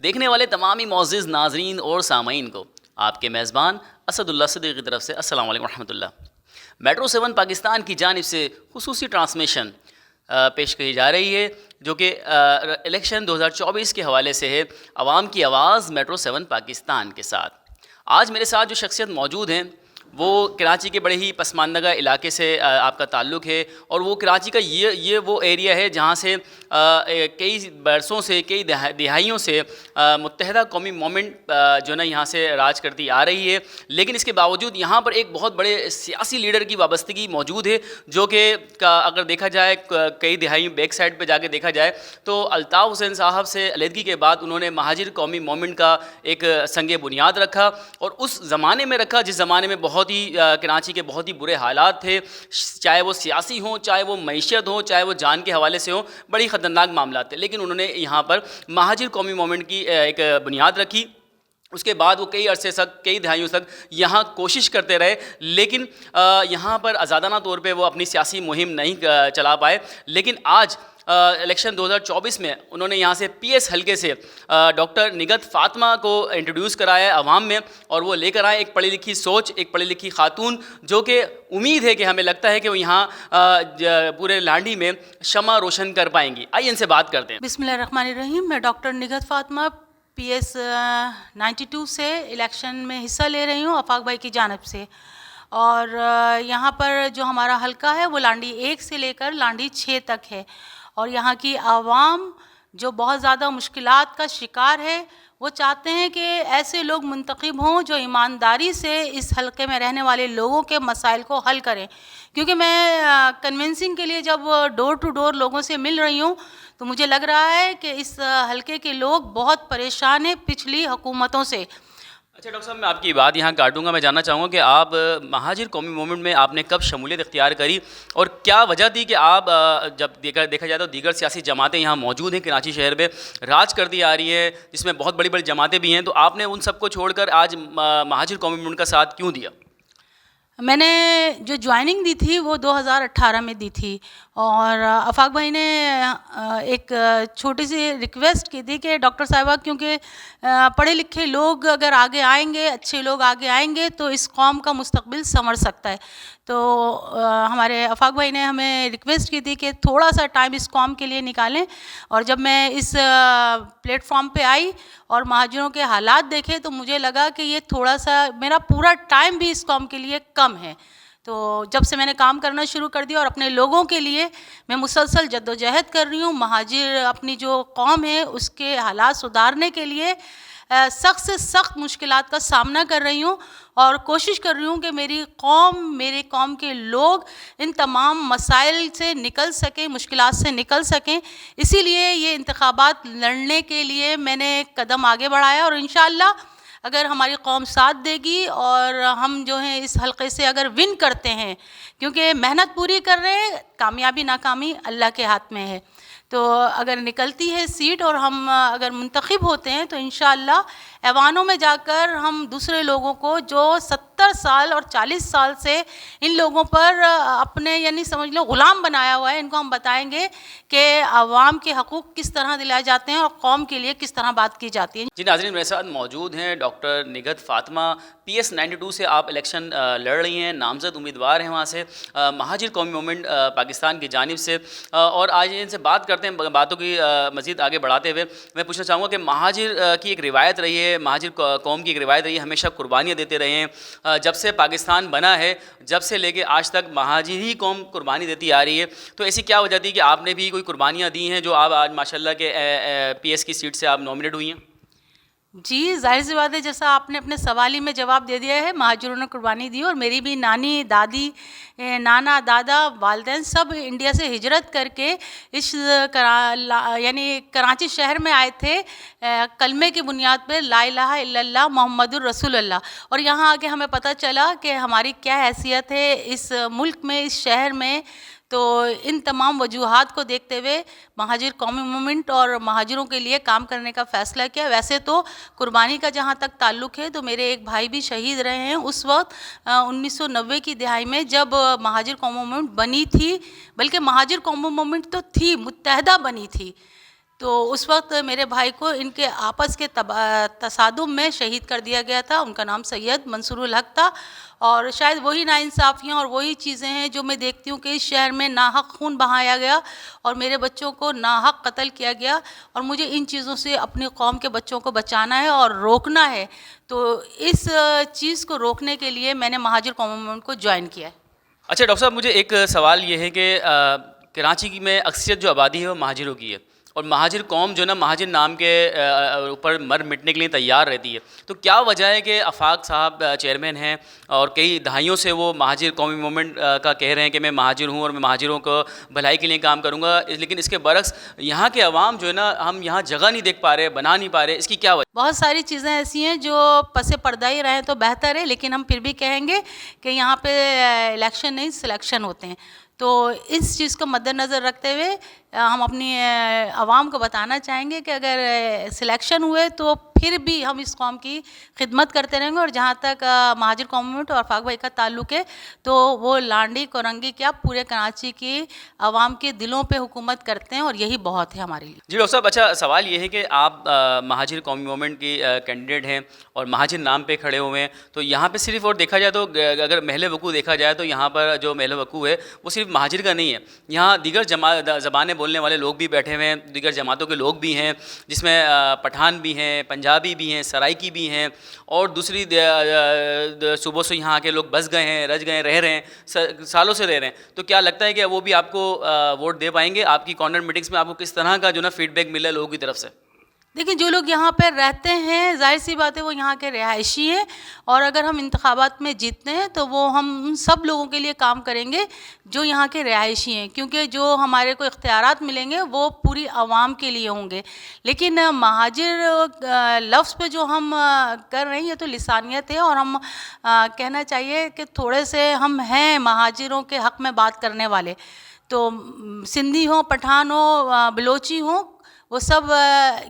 دیکھنے والے تمام ہی معزز ناظرین اور سامعین کو آپ کے میزبان اسد اللہ صدیق کی طرف سے السلام علیکم ورحمۃ اللہ۔ میٹرو 7 پاکستان کی جانب سے خصوصی ٹرانسمیشن پیش کی جا رہی ہے جو کہ الیکشن 2024 کے حوالے سے ہے، عوام کی آواز میٹرو 7 پاکستان کے ساتھ۔ آج میرے ساتھ جو شخصیت موجود ہیں وہ کراچی کے بڑے ہی پسماندہ علاقے سے آپ کا تعلق ہے، اور وہ کراچی کا یہ وہ ایریا ہے جہاں سے کئی برسوں سے کئی دہائیوں سے متحدہ قومی موومنٹ جو نا یہاں سے راج کرتی آ رہی ہے، لیکن اس کے باوجود یہاں پر ایک بہت بڑے سیاسی لیڈر کی وابستگی موجود ہے جو کہ اگر دیکھا جائے کئی دہائیوں بیک سائڈ پہ جا کے دیکھا جائے تو الطاف حسین صاحب سے علیحدگی کے بعد انہوں نے مہاجر قومی موومنٹ کا ایک سنگ بنیاد رکھا، اور اس زمانے میں رکھا جس زمانے میں بہت ہی کراچی کے بہت ہی برے حالات تھے، چاہے وہ سیاسی ہوں، چاہے وہ معیشت ہو، چاہے وہ جان کے حوالے سے ہوں، بڑی خطرناک معاملات تھے، لیکن انہوں نے یہاں پر مہاجر قومی موومنٹ کی ایک بنیاد رکھی۔ اس کے بعد وہ کئی عرصے تک کئی دہائیوں تک یہاں کوشش کرتے رہے، لیکن یہاں پر آزادانہ طور پہ وہ اپنی سیاسی مہم نہیں چلا پائے، لیکن آج الیکشن 2024 میں انہوں نے یہاں سے پی ایس حلقے سے ڈاکٹر نگہت فاطمہ کو انٹروڈیوس کرایا ہے عوام میں، اور وہ لے کر آئے ایک پڑھی لکھی سوچ، ایک پڑھی لکھی خاتون جو کہ امید ہے کہ ہمیں لگتا ہے کہ وہ یہاں پورے لانڈھی میں شمع روشن کر پائیں گی۔ آئیے ان سے بات کرتے ہیں۔ بسم اللہ الرحمن الرحیم۔ میں doctor Nighat Fatima P S 92 سے الیکشن میں حصہ لے رہی ہوں آفاق بھائی کی جانب سے، اور یہاں پر جو ہمارا حلقہ ہے وہ لانڈھی 1 سے لے کر لانڈھی 6 تک ہے، اور یہاں کی عوام جو بہت زیادہ مشکلات کا شکار ہے، وہ چاہتے ہیں کہ ایسے لوگ منتخب ہوں جو ایمانداری سے اس حلقے میں رہنے والے لوگوں کے مسائل کو حل کریں، کیونکہ میں کنونسنگ کے لیے جب ڈور ٹو ڈور لوگوں سے مل رہی ہوں تو مجھے لگ رہا ہے کہ اس حلقے کے لوگ بہت پریشان ہیں پچھلی حکومتوں سے۔ اچھا ڈاکٹر صاحب، میں آپ کی بات یہاں کاٹوں گا، میں جاننا چاہوں گا کہ آپ مہاجر قومی موومنٹ میں آپ نے کب شمولیت اختیار کری، اور کیا وجہ تھی کہ آپ جب دیکھا جائے تو دیگر سیاسی جماعتیں یہاں موجود ہیں کراچی شہر میں راج کرتی آ رہی ہے، جس میں بہت بڑی بڑی جماعتیں بھی ہیں، تو آپ نے ان سب کو چھوڑ کر آج مہاجر قومی موومنٹ کا ساتھ کیوں دیا؟ میں نے جو جوائننگ دی تھی وہ 2018 میں دی تھی، اور آفاق بھائی نے ایک چھوٹی سی ریکویسٹ کی تھی کہ ڈاکٹر صاحبہ کیونکہ پڑھے لکھے لوگ اگر آگے آئیں گے، اچھے لوگ آگے آئیں گے تو اس قوم کا مستقبل سنور سکتا ہے، تو ہمارے آفاق بھائی نے ہمیں ریکویسٹ کی تھی کہ تھوڑا سا ٹائم اس قوم کے لیے نکالیں، اور جب میں اس پلیٹ فارم پہ آئی اور مہاجروں کے حالات دیکھے تو مجھے لگا کہ یہ تھوڑا سا میرا پورا ٹائم بھی اس قوم کے لیے کم ہے، تو جب سے میں نے کام کرنا شروع کر دیا اور اپنے لوگوں کے لیے میں مسلسل جد و جہد کر رہی ہوں، مہاجر اپنی جو قوم ہے اس کے حالات سدھارنے کے لیے سخت سے سخت مشکلات کا سامنا کر رہی ہوں، اور کوشش کر رہی ہوں کہ میری قوم کے لوگ ان تمام مسائل سے نکل سکیں، مشکلات سے نکل سکیں، اسی لیے یہ انتخابات لڑنے کے لیے میں نے ایک قدم آگے بڑھایا، اور انشاءاللہ اگر ہماری قوم ساتھ دے گی اور ہم جو ہیں اس حلقے سے اگر ون کرتے ہیں، کیونکہ محنت پوری کر رہے ہیں، کامیابی ناکامی اللہ کے ہاتھ میں ہے، تو اگر نکلتی ہے سیٹ اور ہم اگر منتخب ہوتے ہیں تو انشاءاللہ ایوانوں میں جا کر ہم دوسرے لوگوں کو جو 70 سال اور 40 سال سے ان لوگوں پر اپنے یعنی سمجھ لو غلام بنایا ہوا ہے، ان کو ہم بتائیں گے کہ عوام کے حقوق کس طرح دلائے جاتے ہیں اور قوم کے لیے کس طرح بات کی جاتی ہے۔ جی ناظرین، میرے ساتھ موجود ہیں doctor Nighat Fatima, P S 92 سے آپ الیکشن لڑ رہی ہیں، نامزد امیدوار ہیں وہاں سے مہاجر قومی موومنٹ پاکستان کی جانب سے، اور آج ان سے بات کرتے ہیں، باتوں کی مزید آگے بڑھاتے ہوئے میں پوچھنا چاہوں گا کہ مہاجر کی ایک روایت رہی ہے، مہاجر قوم کی ایک روایت رہی ہے، ہمیشہ قربانیاں دیتے رہے ہیں، جب سے پاکستان بنا ہے جب سے لے کے آج تک مہاجر ہی قوم قربانی دیتی آ رہی ہے، تو ایسی کیا وجہ تھی کہ آپ نے بھی کوئی قربانیاں دی ہیں جو آپ آج ماشاءاللہ کے پی ایس کی سیٹ سے آپ نامنیٹ ہوئی ہیں؟ جی ظاہر سی بات ہے، جیسا آپ نے اپنے سوال ہی میں جواب دے دیا ہے، مہاجروں نے قربانی دی، اور میری بھی نانی، دادی، نانا، دادا، والدین سب انڈیا سے ہجرت کر کے اس یعنی کراچی شہر میں آئے تھے کلمے کی بنیاد پہ لا الہ الا اللہ محمد الرسول اللہ، اور یہاں آگے ہمیں پتہ چلا کہ ہماری کیا حیثیت ہے اس ملک میں، اس شہر میں، تو ان تمام وجوہات کو دیکھتے ہوئے مہاجر قومی موومنٹ اور مہاجروں کے لیے کام کرنے کا فیصلہ کیا۔ ویسے تو قربانی کا جہاں تک تعلق ہے تو میرے ایک بھائی بھی شہید رہے ہیں اس وقت 1990 کی دہائی میں جب مہاجر قومی موومنٹ بنی تھی، بلکہ مہاجر قومی موومنٹ تو تھی، متحدہ بنی تھی، تو اس وقت میرے بھائی کو ان کے آپس کے تصادم میں شہید کر دیا گیا تھا. ان کا نام سید منصور الحق تھا. اور شاید وہی ناانصافیاں اور وہی چیزیں ہیں جو میں دیکھتی ہوں کہ اس شہر میں ناحق خون بہایا گیا اور میرے بچوں کو ناحق قتل کیا گیا, اور مجھے ان چیزوں سے اپنی قوم کے بچوں کو بچانا ہے اور روکنا ہے. تو اس چیز کو روکنے کے لیے میں نے مہاجر قومی موومنٹ کو جوائن کیا ہے. اچھا ڈاکٹر صاحب، مجھے ایک سوال یہ ہے کہ کراچی کی میں اکثریت جو آبادی ہے وہ مہاجروں کی ہے، اور مہاجر قوم جو نا مہاجر نام کے اوپر مر مٹنے کے لیے تیار رہتی ہے. تو کیا وجہ ہے کہ آفاق صاحب چیئرمین ہیں اور کئی دہائیوں سے وہ مہاجر قومی موومنٹ کا کہہ رہے ہیں کہ میں مہاجر ہوں اور میں مہاجروں کو بھلائی کے لیے کام کروں گا، لیکن اس کے برعکس یہاں کے عوام جو ہے نا ہم یہاں جگہ نہیں دیکھ پا رہے، بنا نہیں پا رہے، اس کی کیا وجہ؟ بہت ساری چیزیں ایسی ہیں جو پس پردہ ہی رہیں تو بہتر ہے، لیکن ہم پھر بھی کہیں گے کہ یہاں پہ الیکشن نہیں سلیکشن ہوتے ہیں. تو اس چیز کو مد نظر رکھتے ہوئے ہم اپنی عوام کو بتانا چاہیں گے کہ اگر سلیکشن ہوئے تو پھر بھی ہم اس قوم کی خدمت کرتے رہیں گے. اور جہاں تک مہاجر قومیت اور آفاق بھائی کا تعلق ہے تو وہ لانڈی کورنگی کیا پورے کراچی کی عوام کے دلوں پہ حکومت کرتے ہیں، اور یہی بہت ہے ہمارے لیے. جی ڈاکٹر صاحب، اچھا سوال یہ ہے کہ آپ مہاجر قومی موومنٹ کی کینڈیڈیٹ ہیں اور مہاجر نام پہ کھڑے ہوئے ہیں، تو یہاں پہ صرف اور دیکھا جائے تو اگر محل وقوع دیکھا جائے تو یہاں پر جو محل وقوع ہے وہ صرف مہاجر کا نہیں ہے، یہاں دیگر زبانیں بولنے والے لوگ بھی بیٹھے ہوئے ہیں، دیگر جماعتوں کے لوگ بھی ہیں، جس میں پٹھان بھی ہیں، پنجابی بھی ہیں، سرائکی بھی ہیں، اور دوسری صوبوں سے یہاں کے لوگ بس گئے ہیں، رج گئے، رہ رہے ہیں، سالوں سے رہ رہے ہیں. تو کیا لگتا ہے کہ وہ بھی آپ کو ووٹ دے پائیں گے؟ آپ کی کارنر میٹنگس میں آپ کو کس طرح کا جو نا فیڈ بیک ملا ہے لوگوں کی طرف سے؟ دیکھیں، جو لوگ یہاں پہ رہتے ہیں ظاہر سی بات ہے وہ یہاں کے رہائشی ہیں، اور اگر ہم انتخابات میں جیتتے ہیں تو وہ ہم ان سب لوگوں کے لیے کام کریں گے جو یہاں کے رہائشی ہیں، کیونکہ جو ہمارے کو اختیارات ملیں گے وہ پوری عوام کے لیے ہوں گے. لیکن مہاجر لفظ پہ جو ہم کر رہے ہیں یہ تو لسانیت ہے، اور ہم کہنا چاہیے کہ تھوڑے سے ہم ہیں مہاجروں کے حق میں بات کرنے والے. تو سندھی ہوں، پٹھان ہوں، بلوچی ہوں، وہ سب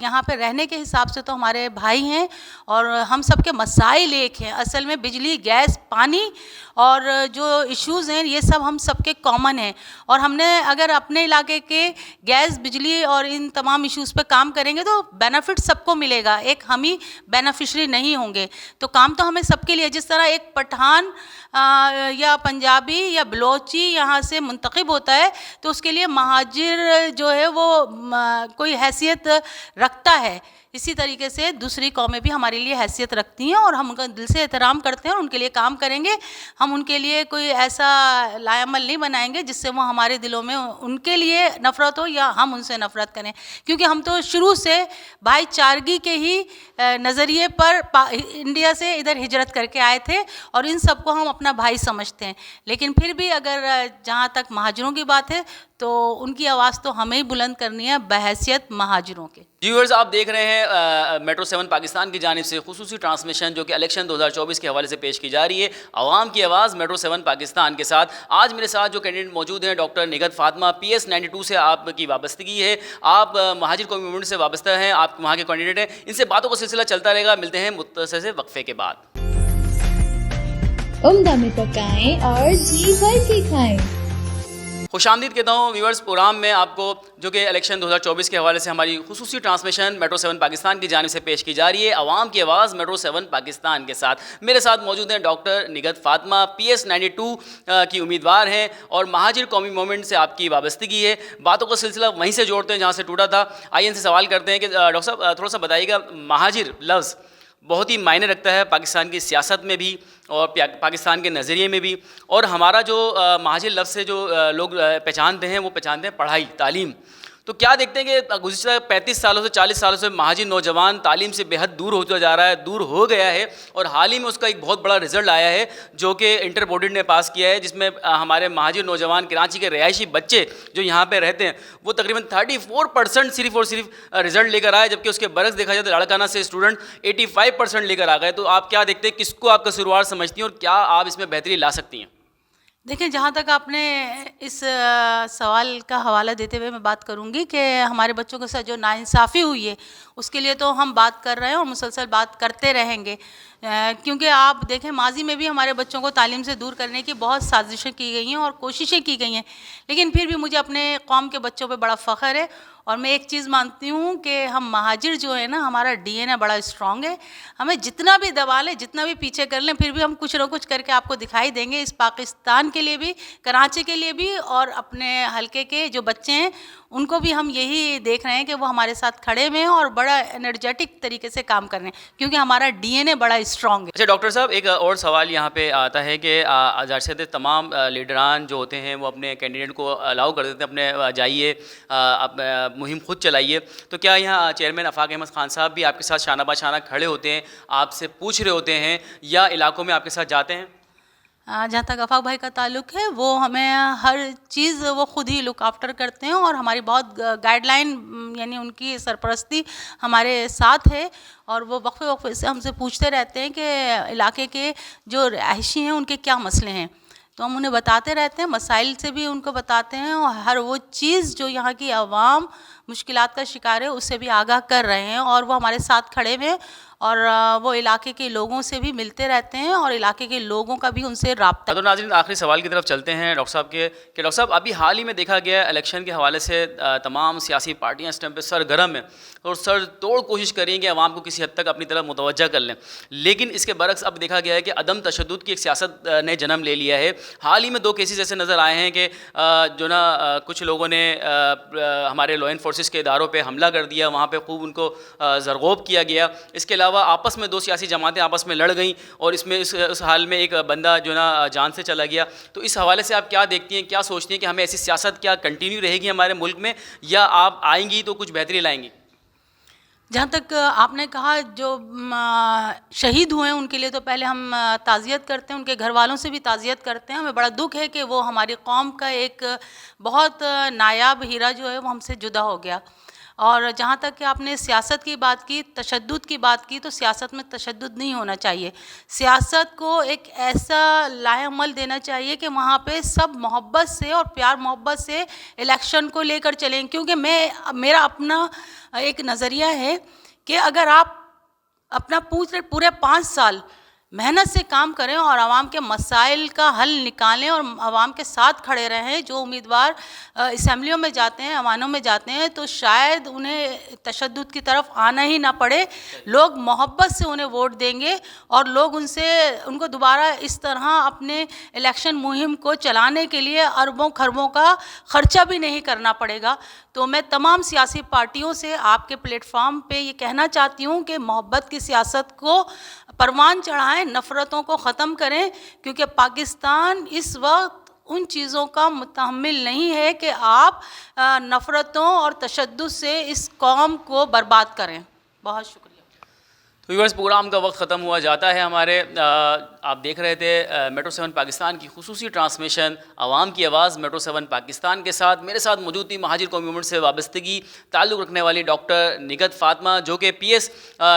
یہاں پہ رہنے کے حساب سے تو ہمارے بھائی ہیں، اور ہم سب کے مسائل ایک ہیں. اصل میں بجلی، گیس، پانی اور جو ایشوز ہیں یہ سب ہم سب کے کامن ہیں، اور ہم نے اگر اپنے علاقے کے گیس، بجلی اور ان تمام ایشوز پہ کام کریں گے تو بینیفٹ سب کو ملے گا، ایک ہم ہی بینیفیشری نہیں ہوں گے. تو کام تو ہمیں سب کے لیے، جس طرح ایک پٹھان یا پنجابی یا بلوچی یہاں سے منتخب ہوتا ہے تو اس کے لیے مہاجر جو ہے وہ کوئی حیثیت رکھتا ہے، اسی طریقے سے دوسری قومیں بھی ہمارے لیے حیثیت رکھتی ہیں، اور ہم ان کا دل سے احترام کرتے ہیں اور ان کے لیے کام کریں گے. ہم ان کے لیے کوئی ایسا لائعمل نہیں بنائیں گے جس سے وہ ہمارے دلوں میں ان کے لیے نفرت ہو یا ہم ان سے نفرت کریں، کیونکہ ہم تو شروع سے بھائی چارگی کے ہی نظریے پر انڈیا سے ادھر ہجرت کر کے آئے تھے، اور ان سب کو ہم اپنا بھائی سمجھتے ہیں. لیکن پھر بھی اگر جہاں تک مہاجروں کی بات ہے تو ان کی آواز تو ہمیں ہی بلند کرنی ہے بحیثیت مہاجروں کے. ویورز، آپ دیکھ رہے ہیں میٹرو 7 پاکستان کی جانب سے خصوصی ٹرانسمیشن جو کہ الیکشن 2024 کے حوالے سے پیش کی جا رہی ہے، عوام کی آواز میٹرو 7 پاکستان کے ساتھ. آج میرے ساتھ جو کینڈیڈیٹ موجود ہیں ڈاکٹر نگہت فاطمہ، PS 92 سے آپ کی وابستگی ہے، آپ مہاجر قومی موومنٹ سے وابستہ ہیں، آپ وہاں کے کینڈیڈیٹ ہیں. ان سے باتوں کا سلسلہ چلتا رہے گا. ملتے ہیں مختصر سے وقفے کے بعد. عمدہ میں پکائیں اور جی بھر کے کھائیں. خوش آمدید کہتا ہوں ویورز پروگرام میں آپ کو، جو کہ الیکشن 2024 کے حوالے سے ہماری خصوصی ٹرانسمیشن میٹرو 7 پاکستان کی جانب سے پیش کی جا رہی ہے، عوام کی آواز میٹرو 7 پاکستان کے ساتھ. میرے ساتھ موجود ہیں ڈاکٹر نگہت فاطمہ، PS 92 کی امیدوار ہیں اور مہاجر قومی موومنٹ سے آپ کی وابستگی ہے. باتوں کا سلسلہ وہیں سے جوڑتے ہیں جہاں سے ٹوٹا تھا. آئیے ان سے سوال کرتے ہیں کہ ڈاکٹر صاحب تھوڑا سا بتائیے گا، مہاجر لفظ بہت ہی معنی رکھتا ہے پاکستان کی سیاست میں بھی اور پاکستان کے نظریے میں بھی، اور ہمارا جو مہاجر لفظ سے جو لوگ پہچانتے ہیں وہ پہچانتے ہیں پڑھائی، تعلیم. تو کیا دیکھتے ہیں کہ گزشتہ 35 سالوں سے 40 سالوں سے مہاجر نوجوان تعلیم سے بے حد دور ہوتا جا رہا ہے، دور ہو گیا ہے، اور حال ہی میں اس کا ایک بہت بڑا رزلٹ آیا ہے جو کہ انٹر بورڈ نے پاس کیا ہے، جس میں ہمارے مہاجر نوجوان کراچی کے رہائشی بچے جو یہاں پہ رہتے ہیں وہ تقریباً 34% صرف اور صرف رزلٹ لے کر آئے، جبکہ اس کے برعکس دیکھا جائے تو لاڑکانہ سے اسٹوڈنٹ 85% لے کر آ گئے. تو آپ کیا دیکھتے ہیں، کس کو آپ قصوروار سمجھتی ہیں اور کیا آپ اس میں بہتری لا سکتی ہیں؟ دیکھیں، جہاں تک آپ نے اس سوال کا حوالہ دیتے ہوئے میں بات کروں گی کہ ہمارے بچوں کے ساتھ جو ناانصافی ہوئی ہے اس کے لیے تو ہم بات کر رہے ہیں اور مسلسل بات کرتے رہیں گے. کیونکہ آپ دیکھیں ماضی میں بھی ہمارے بچوں کو تعلیم سے دور کرنے کی بہت سازشیں کی گئی ہیں اور کوششیں کی گئی ہیں، لیکن پھر بھی مجھے اپنے قوم کے بچوں پہ بڑا فخر ہے. اور میں ایک چیز مانتی ہوں کہ ہم مہاجر جو ہے نا، ہمارا ڈی این اے بڑا اسٹرانگ ہے. ہمیں جتنا بھی دبا لیں، جتنا بھی پیچھے کر لیں، پھر بھی ہم کچھ نہ کچھ کر کے آپ کو دکھائی دیں گے. اس پاکستان کے لیے بھی، کراچی کے لیے بھی، اور اپنے حلقے کے جو بچے ہیں ان کو بھی ہم یہی دیکھ رہے ہیں کہ وہ ہمارے ساتھ کھڑے ہوئے ہیں اور بڑا انرجیٹک طریقے سے کام کر رہے ہیں، کیونکہ ہمارا ڈی این اے بڑا اسٹرانگ ہے. اچھا ڈاکٹر صاحب، ایک اور سوال یہاں پہ آتا ہے کہ ظاہر سی تمام لیڈران جو ہوتے ہیں وہ اپنے کینڈیڈیٹ کو الاؤ کر دیتے ہیں اپنے جائیے مہم خود چلائیے، تو کیا یہاں چیئرمین آفاق احمد خان صاحب بھی آپ کے ساتھ شانہ بہ شانہ کھڑے ہوتے ہیں، آپ سے پوچھ رہے ہوتے ہیں، یا علاقوں میں آپ کے ساتھ جاتے ہیں؟ جہاں تک آفاق بھائی کا تعلق ہے، وہ ہمیں ہر چیز وہ خود ہی لک آفٹر کرتے ہیں، اور ہماری بہت گائیڈ لائن، یعنی ان کی سرپرستی ہمارے ساتھ ہے. اور وہ وقفے وقفے سے ہم سے پوچھتے رہتے ہیں کہ علاقے کے جو رہائشی ہیں ان کے کیا مسئلے ہیں، تو ہم انہیں بتاتے رہتے ہیں، مسائل سے بھی ان کو بتاتے ہیں، اور ہر وہ چیز جو یہاں کی عوام مشکلات کا شکار ہے اس سے بھی آگاہ کر رہے ہیں، اور وہ ہمارے ساتھ کھڑے ہوئے، اور وہ علاقے کے لوگوں سے بھی ملتے رہتے ہیں، اور علاقے کے لوگوں کا بھی ان سے رابطہ. تو ناظرین، آخری سوال کی طرف چلتے ہیں ڈاکٹر صاحب کے، کہ ڈاکٹر صاحب ابھی حال ہی میں دیکھا گیا الیکشن کے حوالے سے تمام سیاسی پارٹیاں اس ٹائم پہ سرگرم ہیں اور سر توڑ کوشش کر رہی ہیں کہ عوام کو کسی حد تک اپنی طرف متوجہ کر لیں، لیکن اس کے برعکس اب دیکھا گیا ہے کہ عدم تشدد کی ایک سیاست نے جنم لے لیا ہے. حال ہی میں 2 کیسز ایسے نظر آئے ہیں کہ جو نا کچھ لوگوں نے ہمارے لا اینڈ فورسز کے اداروں پہ حملہ کر دیا، وہاں پہ خوب ان کو زرغوب کیا گیا. اس کے علاوہ آپس میں 2 سیاسی جماعتیں آپس میں لڑ گئیں، اور اس حال میں ایک بندہ جو نا جان سے چلا گیا. تو اس حوالے سے آپ کیا دیکھتی ہیں، کیا سوچتی ہیں کہ ہمیں ایسی سیاست کیا کنٹینیو رہے گی ہمارے ملک میں، یا آپ آئیں گی تو کچھ بہتری لائیں گی؟ جہاں تک آپ نے کہا، جو شہید ہوئے ہیں ان کے لیے تو پہلے ہم تعزیت کرتے ہیں، ان کے گھر والوں سے بھی تعزیت کرتے ہیں. ہمیں بڑا دکھ ہے کہ وہ ہماری قوم کا ایک بہت نایاب ہیرا جو ہے وہ ہم سے جدا ہو گیا. اور جہاں تک کہ آپ نے سیاست کی بات کی، تشدد کی بات کی، تو سیاست میں تشدد نہیں ہونا چاہیے. سیاست کو ایک ایسا لائحہ عمل دینا چاہیے کہ وہاں پہ سب محبت سے اور پیار محبت سے الیکشن کو لے کر چلیں. کیونکہ میرا اپنا ایک نظریہ ہے کہ اگر آپ اپنا پورے 5 سال محنت سے کام کریں اور عوام کے مسائل کا حل نکالیں اور عوام کے ساتھ کھڑے رہیں، جو امیدوار اسمبلیوں میں جاتے ہیں، ایوانوں میں جاتے ہیں، تو شاید انہیں تشدد کی طرف آنا ہی نہ پڑے. لوگ محبت سے انہیں ووٹ دیں گے، اور لوگ ان کو دوبارہ اس طرح اپنے الیکشن مہم کو چلانے کے لیے اربوں خربوں کا خرچہ بھی نہیں کرنا پڑے گا. تو میں تمام سیاسی پارٹیوں سے آپ کے پلیٹ فارم پہ یہ کہنا چاہتی ہوں کہ محبت کی سیاست کو پروان چڑھائیں، نفرتوں کو ختم کریں، کیونکہ پاکستان اس وقت ان چیزوں کا متحمل نہیں ہے کہ آپ نفرتوں اور تشدد سے اس قوم کو برباد کریں. بہت شکریہ. تو ویورز، پروگرام کا وقت ختم ہوا جاتا ہے ہمارے. آپ دیکھ رہے تھے میٹرو 7 پاکستان کی خصوصی ٹرانسمیشن عوام کی آواز میٹرو 7 پاکستان کے ساتھ. میرے ساتھ موجود تھی مہاجر قومی موومنٹ سے وابستگی تعلق رکھنے والی ڈاکٹر نگہت فاطمہ، جو کہ PS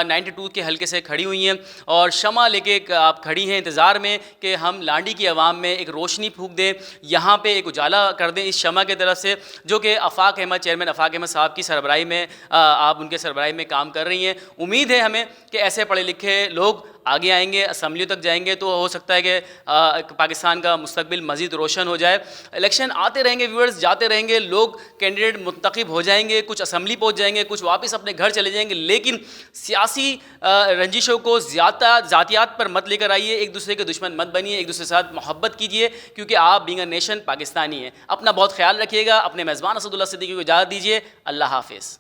92 کے حلقے سے کھڑی ہوئی ہیں، اور شمع لے کے آپ کھڑی ہیں انتظار میں کہ ہم لانڈی کی عوام میں ایک روشنی پھونک دیں، یہاں پہ ایک اجالا کر دیں اس شمع کی طرف سے، جو کہ آفاق احمد، چیئرمین آفاق احمد صاحب کی سربراہی میں آپ ان کے سربراہی میں کام کر رہی ہیں. امید ہے ہمیں کہ ایسے پڑھے لکھے لوگ آگے آئیں گے، اسمبلیوں تک جائیں گے، تو ہو سکتا ہے کہ پاکستان کا مستقبل مزید روشن ہو جائے. الیکشن آتے رہیں گے ویورز، جاتے رہیں گے، لوگ کینڈیڈیٹ منتخب ہو جائیں گے، کچھ اسمبلی پہنچ جائیں گے، کچھ واپس اپنے گھر چلے جائیں گے، لیکن سیاسی رنجشوں کو ذاتیات پر مت لے کر آئیے، ایک دوسرے کے دشمن مت بنیے، ایک دوسرے کے ساتھ محبت کیجیے، کیونکہ آپ بینگ اے نیشن پاکستانی ہیں. اپنا بہت خیال رکھیے گا. اپنے میزبان اسد اللہ صدیقی کو اجازت دیجیے. اللہ حافظ.